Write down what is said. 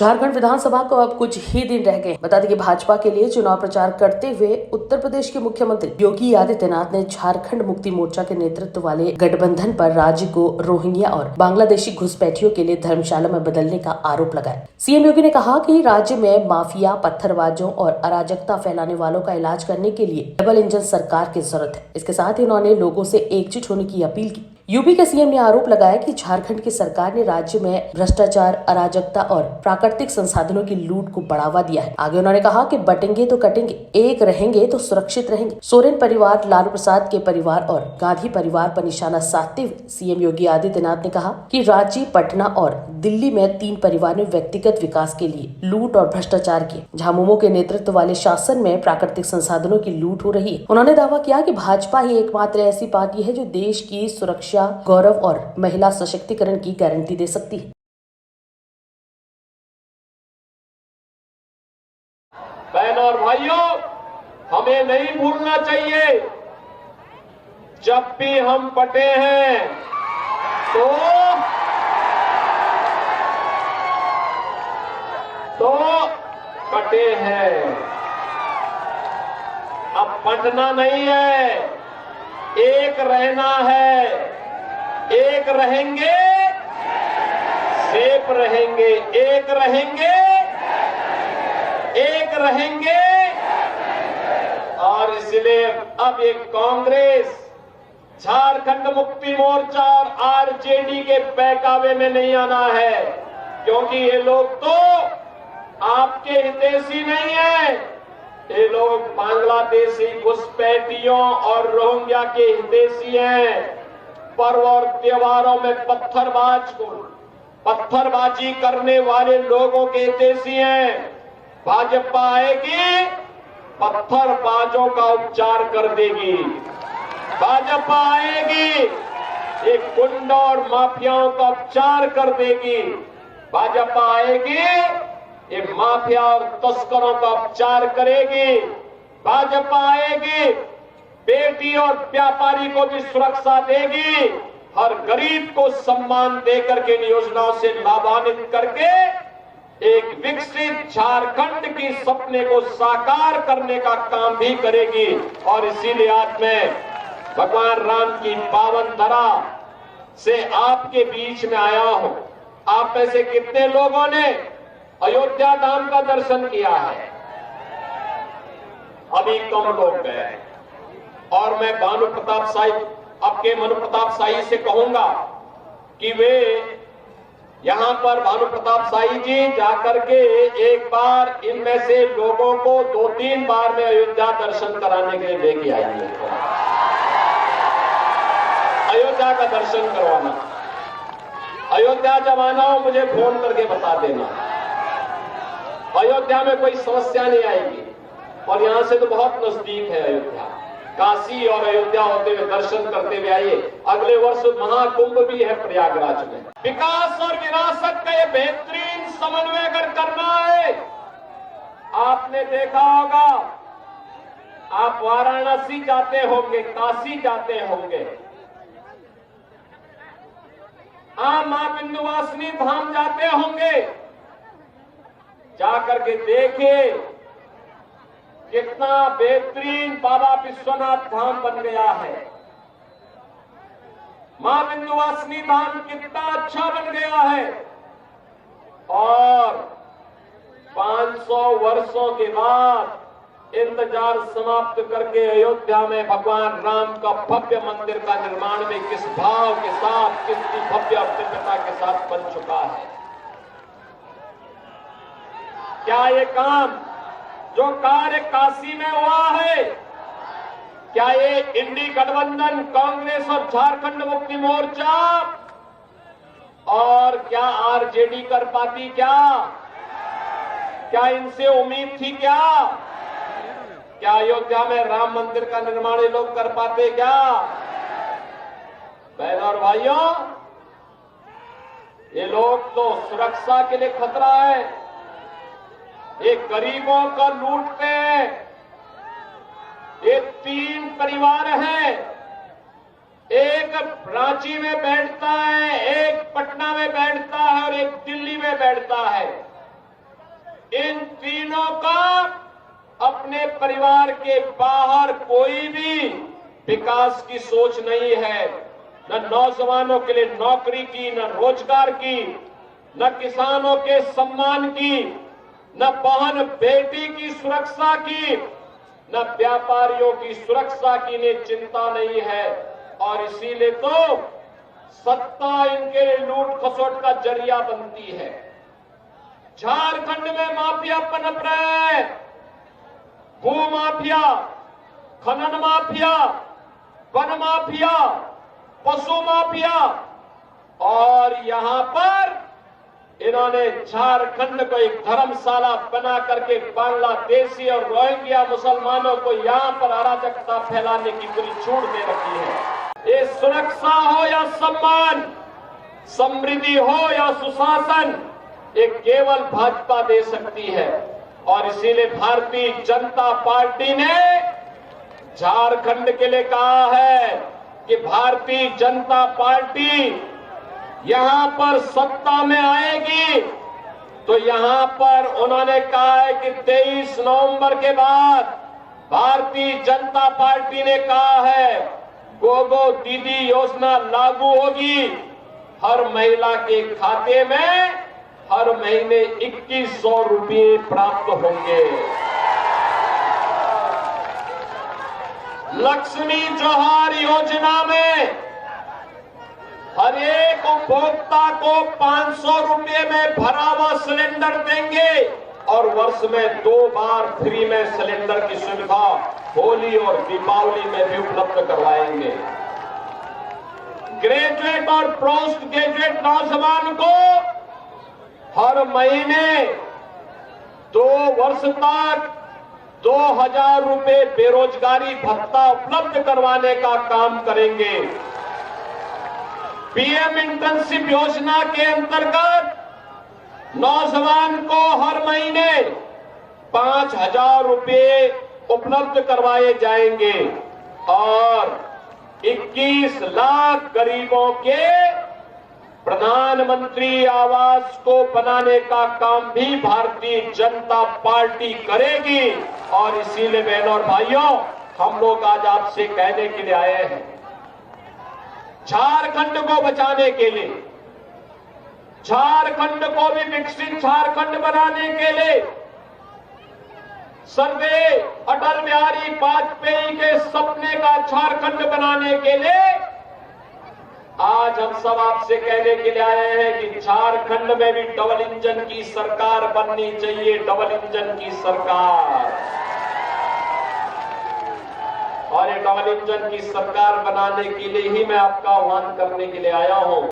झारखंड विधानसभा को अब कुछ ही दिन रह गए। बता दें कि भाजपा के लिए चुनाव प्रचार करते हुए उत्तर प्रदेश के मुख्यमंत्री योगी आदित्यनाथ ने झारखंड मुक्ति मोर्चा के नेतृत्व वाले गठबंधन पर राज्य को रोहिंग्या और बांग्लादेशी घुसपैठियों के लिए धर्मशाला में बदलने का आरोप लगाया। सीएम योगी ने कहा कि राज्य में माफिया, पत्थरबाजों और अराजकता फैलाने वालों का इलाज करने के लिए डबल इंजन सरकार की जरूरत है। इसके साथ ही उन्होंने लोगों से एकजुट होने की अपील की। यूपी के सीएम ने आरोप लगाया कि झारखंड की सरकार ने राज्य में भ्रष्टाचार, अराजकता और प्राकृतिक संसाधनों की लूट को बढ़ावा दिया है। आगे उन्होंने कहा कि बटेंगे तो कटेंगे, एक रहेंगे तो सुरक्षित रहेंगे। सोरेन परिवार, लालू प्रसाद के परिवार और गांधी परिवार पर निशाना साधते हुए सीएम योगी आदित्यनाथ ने कहा कि रांची, पटना और दिल्ली में 3 परिवार ने व्यक्तिगत विकास के लिए लूट और भ्रष्टाचार किए। झामुमो के नेतृत्व वाले शासन में प्राकृतिक संसाधनों की लूट हो रही है। उन्होंने दावा किया कि भाजपा ही एकमात्र ऐसी पार्टी है जो देश की सुरक्षा, गौरव और महिला सशक्तिकरण की गारंटी दे सकती है। बहनों और भाइयों, हमें नहीं भूलना चाहिए, जब भी हम पटे हैं तो कटे हैं। अब पटना नहीं है, एक रहना है, एक रहेंगे, सेफ रहेंगे, एक रहेंगे, एक रहेंगे। और इसलिए अब ये कांग्रेस, झारखंड मुक्ति मोर्चा और आरजेडी के बहकावे में नहीं आना है, क्योंकि ये लोग तो आपके हितैषी नहीं है। ये लोग बांग्लादेशी घुसपैठियों और रोहिंग्या के हितैषी हैं। पर्व और त्योहारों में पत्थरबाजी करने वाले लोगों के हितैषी हैं। भाजपा आएगी, पत्थरबाजों का उपचार कर देगी। भाजपा आएगी, एक गुंडों और माफियाओं का उपचार कर देगी। भाजपा आएगी, ये माफिया और तस्करों का उपचार करेगी। भाजपा आएगी, बेटी और व्यापारी को भी सुरक्षा देगी। हर गरीब को सम्मान देकर के इन योजनाओं से लाभान्वित करके एक विकसित झारखंड की सपने को साकार करने का काम भी करेगी। और इसीलिए आज मैं भगवान राम की पावन धरा से आपके बीच में आया हूं। आप में से कितने लोगों ने अयोध्या धाम का दर्शन किया है? अभी कम लोग गए। और मैं भानु प्रताप शाही, आपके मनु प्रताप शाही से कहूंगा कि वे यहां पर भानु प्रताप शाही जी जाकर के एक बार इनमें से लोगों को 2-3 बार में अयोध्या दर्शन कराने के लिए लेके आएंगे। अयोध्या का दर्शन करवाना। अयोध्या जब आना हो मुझे फोन करके बता देना। अयोध्या में कोई समस्या नहीं आएगी। और यहां से तो बहुत नजदीक है अयोध्या। काशी और अयोध्या होते हुए दर्शन करते हुए आइए। अगले वर्ष महाकुंभ भी है प्रयागराज में। विकास और विरासत का ये बेहतरीन समन्वय अगर करना है, आपने देखा होगा, आप वाराणसी जाते होंगे, काशी जाते होंगे, आप मां विंध्यवासिनी धाम जाते होंगे। जाकर के देखिए कितना बेहतरीन बाबा विश्वनाथ धाम बन गया है। मां विंध्यवासिनी धाम कितना अच्छा बन गया है। और 500 वर्षों के बाद इंतजार समाप्त करके अयोध्या में भगवान राम का भव्य मंदिर का निर्माण में किस भाव के साथ, कितनी भव्य दिव्यता के साथ बन चुका है। क्या ये काम जो कार्य काशी में हुआ है, क्या ये इंडी गठबंधन, कांग्रेस और झारखंड मुक्ति मोर्चा और क्या आरजेडी कर पाती? क्या इनसे उम्मीद थी? क्या अयोध्या में राम मंदिर का निर्माण ये लोग कर पाते? क्या बहनों और भाइयों, ये लोग तो सुरक्षा के लिए खतरा है। ये गरीबों का लूटते हैं। ये 3 परिवार हैं, एक रांची में बैठता है, एक पटना में बैठता है और एक दिल्ली में बैठता है। अपने परिवार के बाहर कोई भी विकास की सोच नहीं है, न नौजवानों के लिए नौकरी की, न रोजगार की, न किसानों के सम्मान की, न बहन बेटी की सुरक्षा की, न व्यापारियों की सुरक्षा की इन्हें चिंता नहीं है। और इसीलिए तो सत्ता इनके लिए लूट खसोट का जरिया बनती है। झारखंड में माफिया पनप रहे हैं, भू माफिया, खनन माफिया, वन माफिया, पशु माफिया, और यहां पर इन्होंने झारखंड को एक धर्मशाला बना करके बांग्लादेशी और रोहिंग्या मुसलमानों को यहां पर अराजकता फैलाने की पूरी छूट दे रखी है। ये सुरक्षा हो या सम्मान, समृद्धि हो या सुशासन, ये केवल भाजपा दे सकती है। और इसीलिए भारतीय जनता पार्टी ने झारखंड के लिए कहा है कि भारतीय जनता पार्टी यहां पर सत्ता में आएगी तो यहां पर उन्होंने कहा है कि 23 नवंबर के बाद भारतीय जनता पार्टी ने कहा है गोगो दीदी योजना लागू होगी। हर महिला के खाते में हर महीने 2100 रुपये प्राप्त होंगे। लक्ष्मी जोहार योजना में हर एक उपभोक्ता को 500 रुपये में भरा हुआ सिलेंडर देंगे और वर्ष में 2 बार फ्री में सिलेंडर की सुविधा होली और दीपावली में भी उपलब्ध करवाएंगे। ग्रेजुएट और पोस्ट ग्रेजुएट नौजवान को हर महीने 2 वर्ष तक 2000 रुपये बेरोजगारी भत्ता उपलब्ध करवाने का काम करेंगे। पीएम इंटर्नशिप योजना के अंतर्गत नौजवान को हर महीने 5000 रुपये उपलब्ध करवाए जाएंगे और 21 लाख गरीबों के प्रधानमंत्री आवास को बनाने का काम भी भारतीय जनता पार्टी करेगी। और इसीलिए बहनों और भाइयों, हम लोग आज आपसे कहने के लिए आए हैं, झारखंड को बचाने के लिए, झारखंड को भी विकसित झारखंड बनाने के लिए, सर्वे अटल बिहारी वाजपेयी के सपने का झारखंड बनाने के लिए आज हम सब आपसे कहने के लिए आए हैं कि झारखंड में भी डबल इंजन की सरकार बननी चाहिए, डबल इंजन की सरकार। और ये डबल इंजन की सरकार बनाने के लिए ही मैं आपका आह्वान करने के लिए आया हूं।